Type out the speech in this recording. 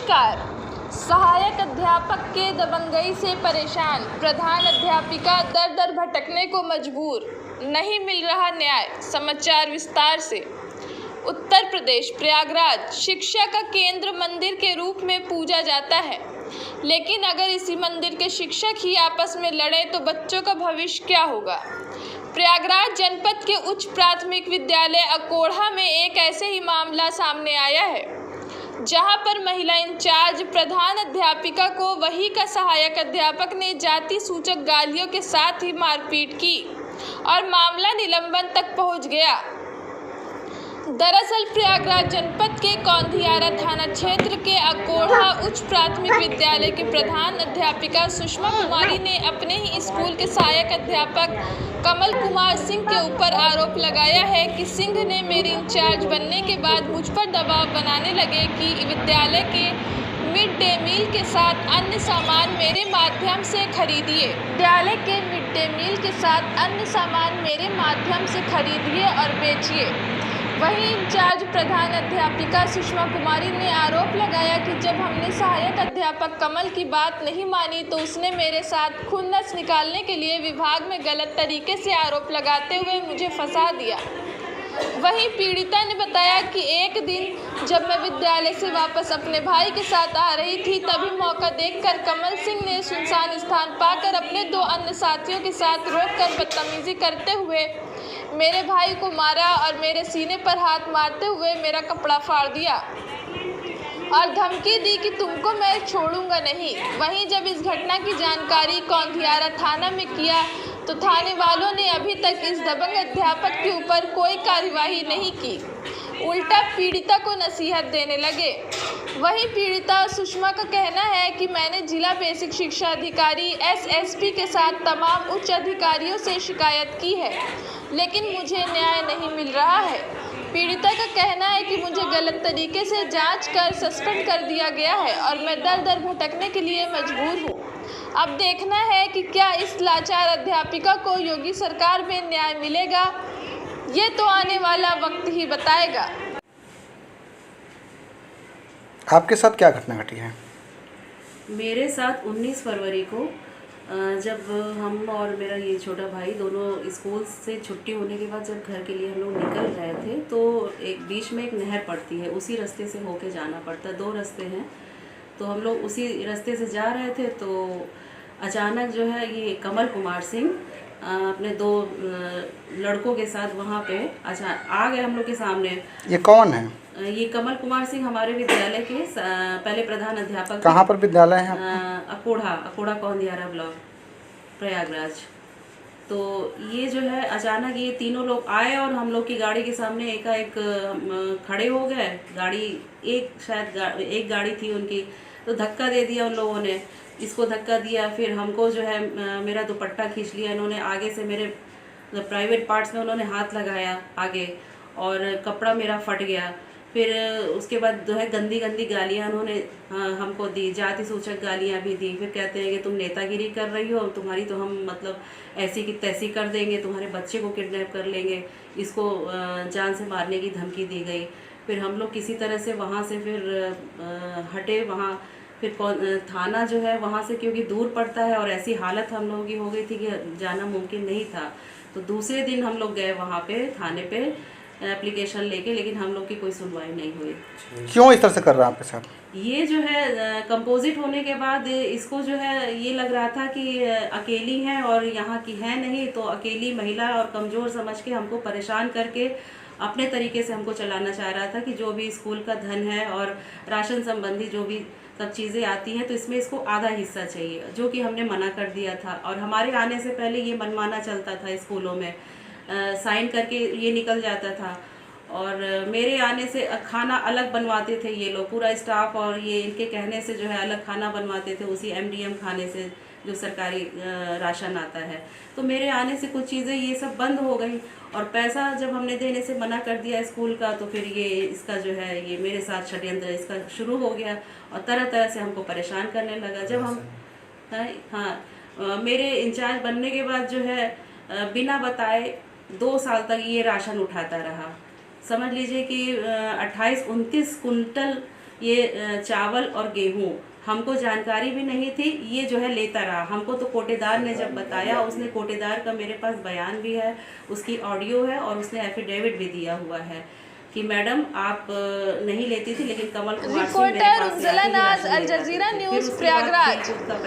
नमस्कार। सहायक अध्यापक के दबंगई से परेशान प्रधान अध्यापिका दर दर भटकने को मजबूर, नहीं मिल रहा न्याय। समाचार विस्तार से। उत्तर प्रदेश प्रयागराज शिक्षा का केंद्र मंदिर के रूप में पूजा जाता है, लेकिन अगर इसी मंदिर के शिक्षक ही आपस में लड़े तो बच्चों का भविष्य क्या होगा। प्रयागराज जनपद के उच्च प्राथमिक विद्यालय अकोढ़ा में एक ऐसे ही मामला सामने आया है, जहां पर महिला इंचार्ज प्रधान अध्यापिका को वही का सहायक अध्यापक ने जाति सूचक गालियों के साथ ही मारपीट की और मामला निलंबन तक पहुंच गया। दरअसल प्रयागराज जनपद के कौंधियारा थाना क्षेत्र के अकोढ़ा उच्च प्राथमिक विद्यालय की प्रधान अध्यापिका सुषमा कुमारी ने अपने ही स्कूल के सहायक अध्यापक कमल कुमार सिंह के ऊपर आरोप लगाया है कि सिंह ने मेरी इंचार्ज बनने के बाद मुझ पर दबाव बनाने लगे कि विद्यालय के मिड डे मील के साथ अन्य सामान मेरे माध्यम से खरीदिए। विद्यालय के मिड डे मील के साथ अन्य सामान मेरे माध्यम से खरीदिए और बेचिए। वहीं इंचार्ज प्रधान अध्यापिका सुषमा कुमारी ने आरोप लगाया कि जब हमने सहायक अध्यापक कमल की बात नहीं मानी तो उसने मेरे साथ खुन्नस निकालने के लिए विभाग में गलत तरीके से आरोप लगाते हुए मुझे फंसा दिया। वहीं पीड़िता ने बताया कि एक दिन जब मैं विद्यालय से वापस अपने भाई के साथ आ रही थी, तभी मौका देखकर कमल सिंह ने सुनसान स्थान पाकर अपने दो अन्य साथियों के साथ रोककर बदतमीजी करते हुए मेरे भाई को मारा और मेरे सीने पर हाथ मारते हुए मेरा कपड़ा फाड़ दिया और धमकी दी कि तुमको मैं छोड़ूंगा नहीं। वहीं जब इस घटना की जानकारी कौंधियारा थाना में किया तो थाने वालों ने अभी तक इस दबंग अध्यापक के ऊपर कोई कार्यवाही नहीं की, उल्टा पीड़िता को नसीहत देने लगे। वहीं पीड़िता सुषमा का कहना है कि मैंने जिला बेसिक शिक्षा अधिकारी एसएसपी के साथ तमाम उच्च अधिकारियों से शिकायत की है, लेकिन मुझे न्याय नहीं मिल रहा है। पीड़िता का कहना है कि मुझे गलत तरीके से जांच कर सस्पेंड कर दिया गया है और मैं दर दर भटकने के लिए मजबूर हूँ। अब देखना है कि क्या इस लाचार अध्यापिका को योगी सरकार में न्याय मिलेगा, ये तो आने वाला वक्त ही बताएगा। आपके साथ क्या घटना घटी है? मेरे साथ 19 फरवरी को जब हम और मेरा ये छोटा भाई दोनों स्कूल से छुट्टी होने के बाद जब घर के लिए हम लोग निकल रहे थे तो एक बीच में एक नहर पड़ती है, उसी रास्ते से होके जाना पड़ता है। 2 रास्ते हैं, तो हम लोग उसी रास्ते से जा रहे थे तो अचानक जो है ये कमल कुमार सिंह अपने 2 लड़कों के साथ वहाँ पे आ गए हम लोग के सामने। ये कौन है? ये कमल कुमार सिंह हमारे विद्यालय के पहले प्रधान अध्यापक। कहाँ पर विद्यालय है? अकोढ़ा कौंधियारा ब्लॉक प्रयागराज। तो ये जो है अचानक ये तीनों लोग आए और हम लोग की गाड़ी के सामने एकाएक खड़े हो गए। गाड़ी एक गाड़ी थी उनकी, तो धक्का दे दिया उन लोगों ने। इसको धक्का दिया, फिर हमको जो है मेरा दुपट्टा खींच लिया इन्होंने, आगे से मेरे प्राइवेट पार्ट्स में उन्होंने हाथ लगाया आगे और कपड़ा मेरा फट गया। फिर उसके बाद जो है गंदी गालियाँ उन्होंने हमको दी, जाति सूचक गालियाँ भी दी। फिर कहते हैं कि तुम नेतागिरी कर रही हो, तुम्हारी तो हम मतलब ऐसी की तैसी कर देंगे, तुम्हारे बच्चे को किडनैप कर लेंगे, इसको जान से मारने की धमकी दी गई। फिर हम लोग किसी तरह से वहाँ से फिर हटे। वहाँ फिर थाना जो है वहाँ से क्योंकि दूर पड़ता है और ऐसी हालत हम लोगों की हो गई थी कि जाना मुमकिन नहीं था, तो दूसरे दिन हम लोग गए वहाँ पे थाने पे एप्लीकेशन लेके, लेकिन हम लोग की कोई सुनवाई नहीं हुई। क्यों इस तरह से कर रहा है आपके साथ? ये जो है कंपोजिट होने के बाद इसको जो है ये लग रहा था कि अकेली हैं और यहाँ की है नहीं, तो अकेली महिला और कमज़ोर समझ के हमको परेशान करके अपने तरीके से हमको चलाना चाह रहा था कि जो भी स्कूल का धन है और राशन संबंधी जो भी सब चीज़ें आती हैं तो इसमें इसको आधा हिस्सा चाहिए, जो कि हमने मना कर दिया था। और हमारे आने से पहले ये मनमाना चलता था, स्कूलों में साइन करके ये निकल जाता था और मेरे आने से खाना अलग बनवाते थे ये लोग, पूरा स्टाफ, और ये इनके कहने से जो है अलग खाना बनवाते थे उसी MDM खाने से जो सरकारी राशन आता है। तो मेरे आने से कुछ चीज़ें ये सब बंद हो गई और पैसा जब हमने देने से मना कर दिया स्कूल का, तो फिर ये इसका जो है ये मेरे साथ षड्यंत्र इसका शुरू हो गया और तरह तरह से हमको परेशान करने लगा। जब हम मेरे इंचार्ज बनने के बाद जो है बिना बताए 2 साल तक ये राशन उठाता रहा। समझ लीजिए कि 28-29 कुंटल ये चावल और गेहूँ हमको जानकारी भी नहीं थी, ये जो है लेता रहा। हमको तो कोटेदार ने जब बताया, उसने कोटेदार का मेरे पास बयान भी है, उसकी ऑडियो है और उसने एफिडेविट भी दिया हुआ है कि मैडम आप नहीं लेती थी, लेकिन कमल कुमार सिंह मेरे रिपोर्टर पास से उज्ज्वला आके ही नाज, राशन ले अल जाते जजीरा थे। फिर न्यूज़, उसके बाद प्रयागराज। खेल कूद का